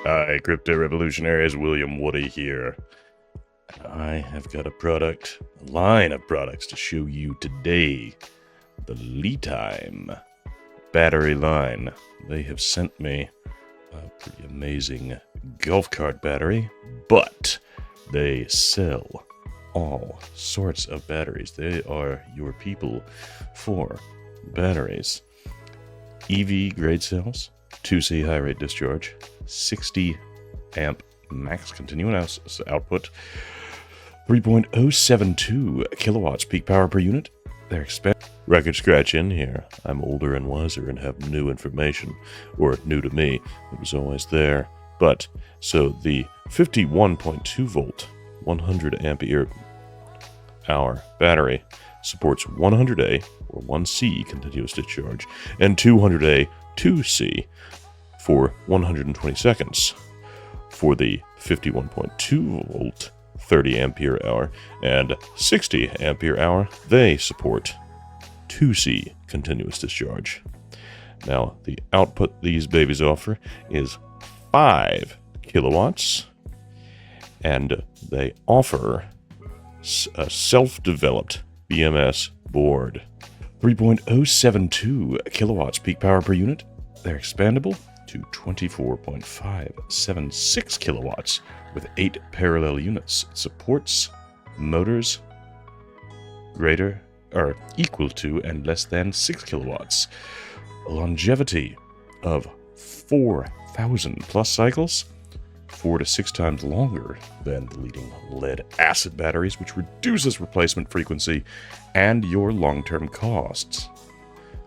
Hi, crypto revolutionaries. William Woody here. I have got a line of products to show you today. The LiTime battery line. They have sent me a pretty amazing golf cart battery, but they sell all sorts of batteries. They are your people for batteries. EV grade cells, 2C high rate discharge, 60 amp max continuous output, 3.072 kilowatts peak power per unit. They're expensive. Record scratch in here. I'm older and wiser and have new information, or new to me. It was always there. But, so the 51.2 volt, 100 ampere hour battery supports 100A or 1C continuous discharge and 200A 2C for 120 seconds. For the 51.2 volt 30 ampere hour and 60 ampere hour, they support 2C continuous discharge. Now, the output these babies offer is 5 kilowatts, and they offer a self-developed BMS board. 3.072 kilowatts peak power per unit. They're expandable to 24.576 kilowatts with 8 parallel units. It supports motors greater or equal to and less than 6 kilowatts. A longevity of 4,000 plus cycles, 4 to 6 times longer than the leading lead acid batteries, which reduces replacement frequency and your long-term costs.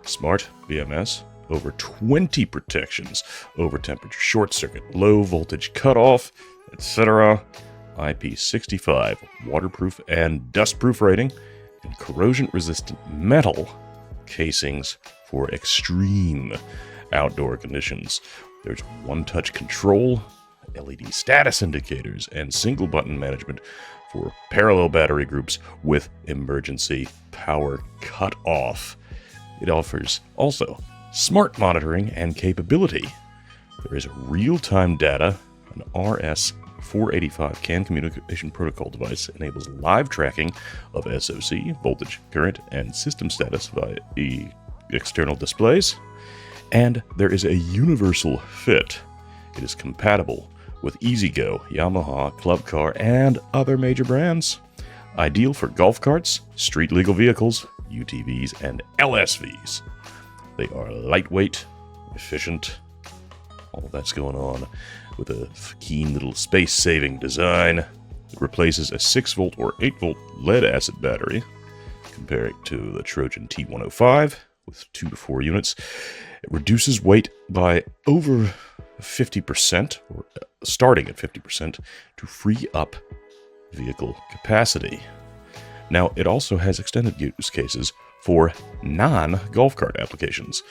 Smart BMS, over 20 protections over temperature short circuit, low voltage cutoff, etc. IP65 waterproof and dustproof rating, and corrosion-resistant metal casings for extreme outdoor conditions. There's one-touch control, LED status indicators, and single-button management for parallel battery groups with emergency power cutoff. It offers also smart monitoring and capability. There is real-time data. An RS-485 CAN communication protocol device enables live tracking of SOC, voltage, current, and system status via external displays. And there is a universal fit. It is compatible with E-Z-GO, Yamaha, Club Car, and other major brands. Ideal for golf carts, street legal vehicles, UTVs, and LSVs. They are lightweight, efficient, all that's going on with a keen little space-saving design. It replaces a 6-volt or 8-volt lead-acid battery, compared to the Trojan T105 with 2 to 4 units. It reduces weight by over 50%, or starting at 50%, to free up vehicle capacity. Now, it also has extended use cases for non-golf cart applications.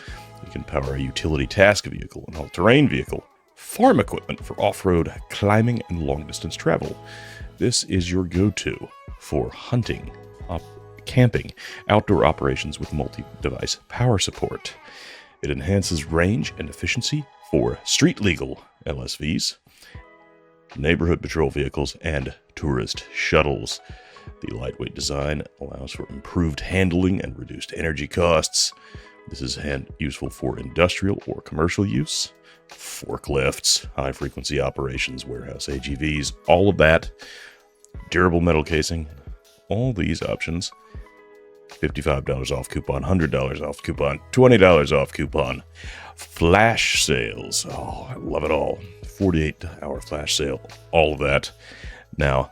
You can power a utility task vehicle, an all-terrain vehicle, farm equipment for off-road climbing and long-distance travel. This is your go-to for hunting, camping, outdoor operations with multi-device power support. It enhances range and efficiency for street-legal LSVs, neighborhood patrol vehicles, and tourist shuttles. The lightweight design allows for improved handling and reduced energy costs. This is useful for industrial or commercial use, forklifts, high-frequency operations, warehouse AGVs, all of that. Durable metal casing, all these options. $55 off coupon, $100 off coupon, $20 off coupon. Flash sales. Oh, I love it all. 48-hour flash sale. All of that. Now,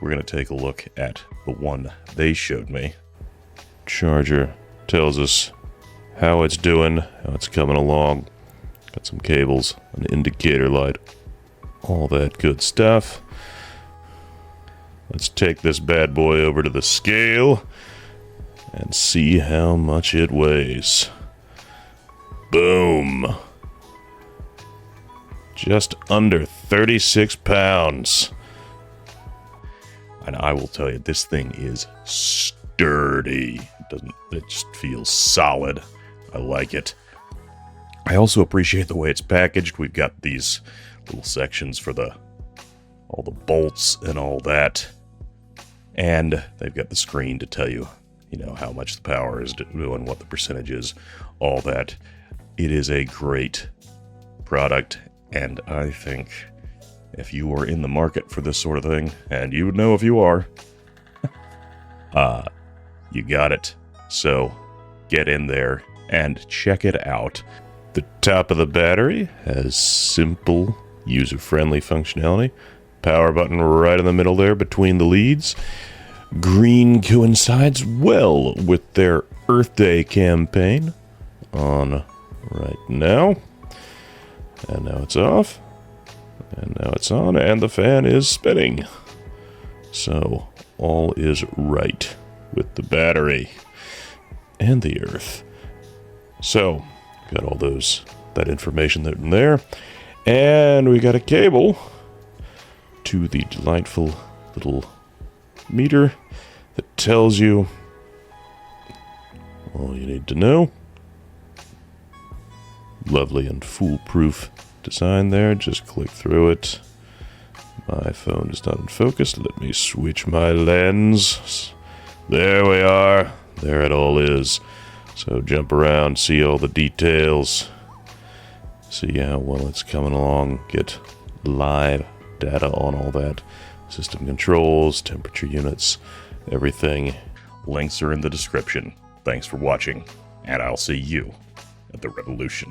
we're going to take a look at the one they showed me. Charger tells us how it's doing, how it's coming along. Got some cables, an indicator light, all that good stuff. Let's take this bad boy over to the scale and see how much it weighs. Boom. Just under 36 pounds. And I will tell you, this thing is sturdy. It just feels solid. I like it. I also appreciate the way it's packaged. We've got these little sections for all the bolts and all that. And they've got the screen to tell you, how much the power is doing, what the percentage is, all that. It is a great product, and I think if you are in the market for this sort of thing, and you would know if you are, you got it. So get in there and check it out. The top of the battery has simple, user-friendly functionality. Power button right in the middle there between the leads. Green coincides well with their Earth Day campaign on right now. And now it's off. And now it's on, and the fan is spinning. So all is right with the battery and the Earth. So, got all that information in there. And we got a cable to the delightful little meter that tells you all you need to know. Lovely and foolproof design there. Just click through it. My phone is not in focus. Let me switch my lens. There we are. There it all is. So jump around, see all the details, see how well it's coming along, get live data on all that, system controls, temperature units, everything. Links are in the description. Thanks for watching, and I'll see you at the revolution.